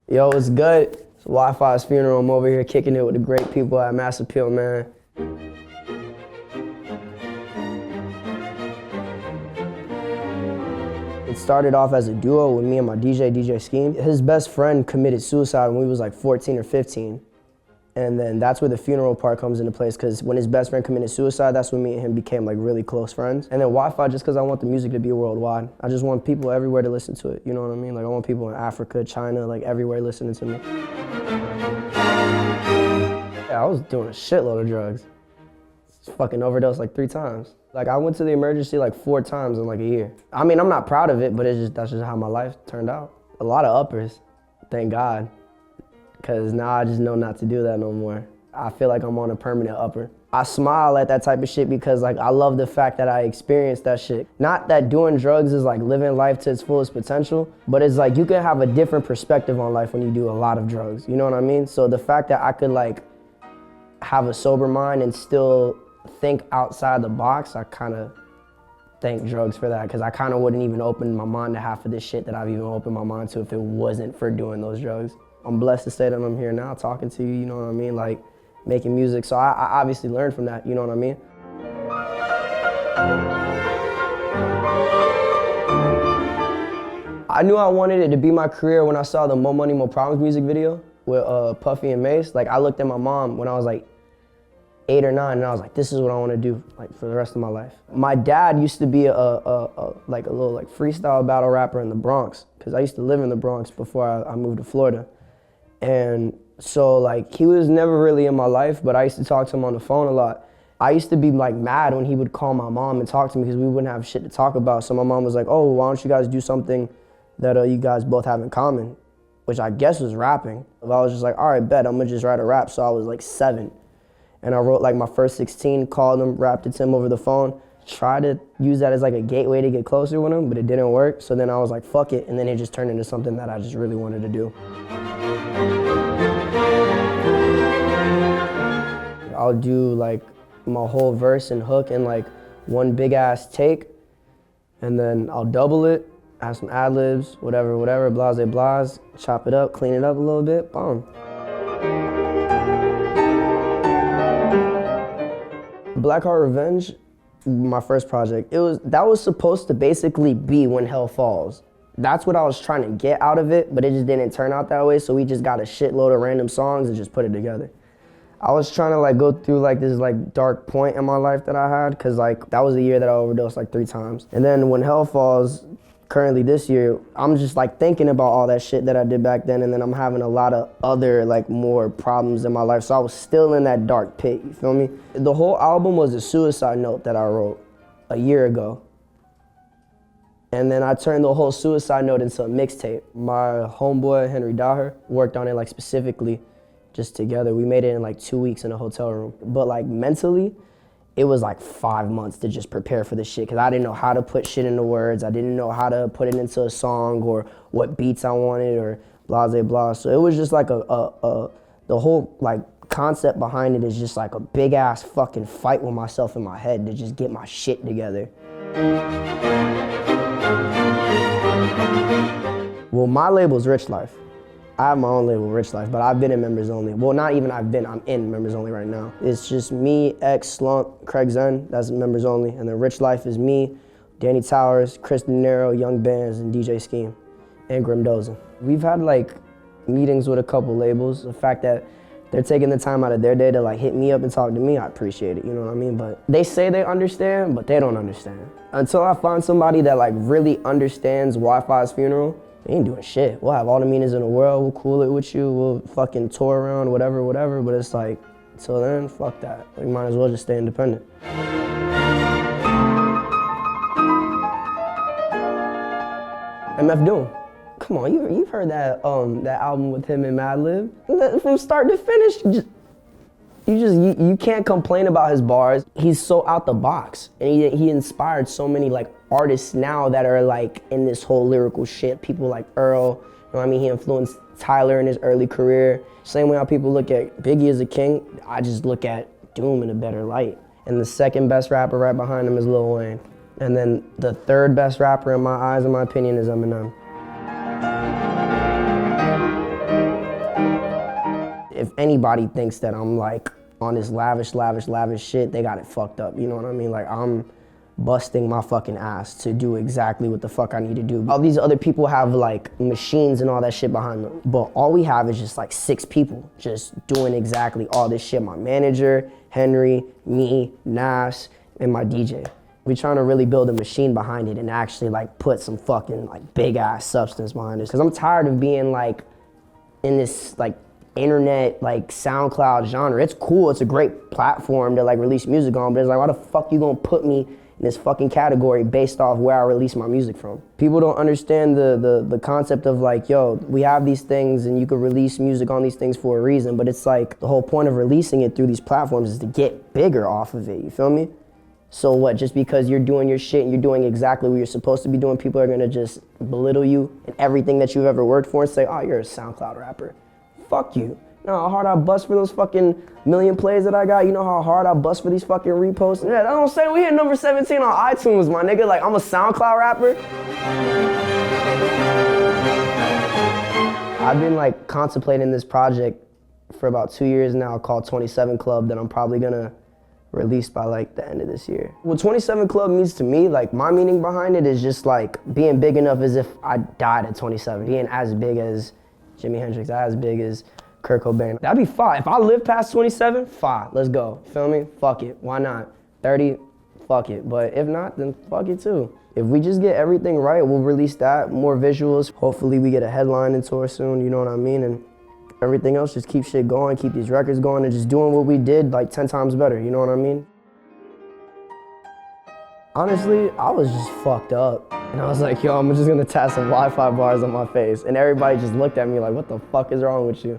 Yo, it's good. It's WifisFuneral. I'm over here kicking it with the great people at Mass Appeal, man. It started off as a duo with me and my DJ Scheme. His best friend committed suicide when we was like 14 or 15. And then that's where the funeral part comes into place, because when his best friend committed suicide, that's when me and him became like really close friends. And then Wi-Fi, just because I want the music to be worldwide. I just want people everywhere to listen to it, you know what I mean? Like I want people in Africa, China, like everywhere listening to me. Yeah, I was doing a shitload of drugs. Fucking overdosed like 3 times. Like I went to the emergency like 4 times in like a year. I mean, I'm not proud of it, but that's just how my life turned out. A lot of uppers, thank God. Cause now I just know not to do that no more. I feel like I'm on a permanent upper. I smile at that type of shit because like I love the fact that I experienced that shit. Not that doing drugs is like living life to its fullest potential, but it's like you can have a different perspective on life when you do a lot of drugs, you know what I mean? So the fact that I could like have a sober mind and still think outside the box, I kind of thank drugs for that, because I kind of wouldn't even open my mind to half of this shit that I've even opened my mind to if it wasn't for doing those drugs. I'm blessed to say that I'm here now talking to you, you know what I mean? Like making music. So I obviously learned from that, you know what I mean? I knew I wanted it to be my career when I saw the More Money, More Problems music video with Puffy and Mace. Like I looked at my mom when I was like 8 or 9 and I was like, this is what I want to do like for the rest of my life. My dad used to be a little like freestyle battle rapper in the Bronx, because I used to live in the Bronx before I moved to Florida. And so like he was never really in my life, but I used to talk to him on the phone a lot. I used to be like mad when he would call my mom and talk to me because we wouldn't have shit to talk about. So my mom was like, oh, why don't you guys do something that you guys both have in common, which I guess was rapping. I was just like, all right, bet, I'm gonna just write a rap. So I was like 7. And I wrote like my first 16, called him, rapped it to him over the phone, tried to use that as like a gateway to get closer with him, but it didn't work. So then I was like, fuck it. And then it just turned into something that I just really wanted to do. I'll do like my whole verse and hook in like one big ass take, and then I'll double it, add some ad-libs, whatever, blase blase, chop it up, clean it up a little bit, boom. Black Heart Revenge, my first project, that was supposed to basically be When Hell Falls. That's what I was trying to get out of it, but it just didn't turn out that way, so we just got a shitload of random songs and just put it together. I was trying to like go through like this like dark point in my life that I had, cause like that was the year that I overdosed like 3 times. And then When Hell Falls, currently this year, I'm just like thinking about all that shit that I did back then, and then I'm having a lot of other like more problems in my life, so I was still in that dark pit, you feel me? The whole album was a suicide note that I wrote a year ago. And then I turned the whole suicide note into a mixtape. My homeboy, Henry Daher, worked on it like specifically just together. We made it in like 2 weeks in a hotel room. But like mentally, it was like 5 months to just prepare for this shit, because I didn't know how to put shit into words. I didn't know how to put it into a song or what beats I wanted or blah, blah, blah. So it was just like the whole like concept behind it is just like a big ass fucking fight with myself in my head to just get my shit together. Well, my label's Rich Life. I have my own label, Rich Life, but I've been in members only. Well, not even I'm in members only right now. It's just me, X, Slump, Craig Zen, that's members only. And then Rich Life is me, Danny Towers, Chris De Niro, Young Bands, and DJ Scheme, and Grim Dozen. We've had like meetings with a couple labels. The fact that they're taking the time out of their day to like hit me up and talk to me, I appreciate it, you know what I mean? But they say they understand, but they don't understand. Until I find somebody that like really understands WifisFuneral, they ain't doing shit. We'll have all the meetings in the world, we'll cool it with you, we'll fucking tour around, whatever, but it's like, until then, fuck that. We might as well just stay independent. MF Doom. Come on, you've heard that that album with him and Madlib? From start to finish, you can't complain about his bars. He's so out the box, and he inspired so many like artists now that are like in this whole lyrical shit. People like Earl, you know what I mean? He influenced Tyler in his early career. Same way how people look at Biggie as a king, I just look at Doom in a better light. And the second best rapper right behind him is Lil Wayne. And then the third best rapper in my eyes, in my opinion, is Eminem. anybody thinks that I'm like on this lavish shit, they got it fucked up, you know what I mean? Like I'm busting my fucking ass to do exactly what the fuck I need to do. All these other people have like machines and all that shit behind them, but all we have is just like 6 people just doing exactly all this shit. My manager, Henry, me, Nas, and my DJ. We're trying to really build a machine behind it and actually like put some fucking like big ass substance behind it. Cause I'm tired of being like in this like internet like SoundCloud genre. It's cool, it's a great platform to like release music on, but it's like, why the fuck you gonna put me in this fucking category based off where I release my music from? People don't understand the concept of like, yo, we have these things and you can release music on these things for a reason, but it's like the whole point of releasing it through these platforms is to get bigger off of it, you feel me? So what, just because you're doing your shit and you're doing exactly what you're supposed to be doing, people are gonna just belittle you and everything that you've ever worked for and say, oh, you're a SoundCloud rapper. Fuck you. You know how hard I bust for those fucking million plays that I got? You know how hard I bust for these fucking reposts? Yeah, that's what I'm saying. We hit number 17 on iTunes, my nigga. Like, I'm a SoundCloud rapper. I've been like contemplating this project for about 2 years now called 27 Club that I'm probably gonna release by like the end of this year. What 27 Club means to me, like my meaning behind it is just like being big enough as if I died at 27, being as big as Jimi Hendrix, as big as Kurt Cobain. That'd be fine. If I live past 27, fine, let's go. Feel me? Fuck it, why not? 30, fuck it. But if not, then fuck it too. If we just get everything right, we'll release that, more visuals. Hopefully we get a headlining tour soon, you know what I mean? And everything else, just keep shit going, keep these records going, and just doing what we did like 10 times better, you know what I mean? Honestly, I was just fucked up. And I was like, yo, I'm just gonna tap some Wi-Fi bars on my face. And everybody just looked at me like, what the fuck is wrong with you?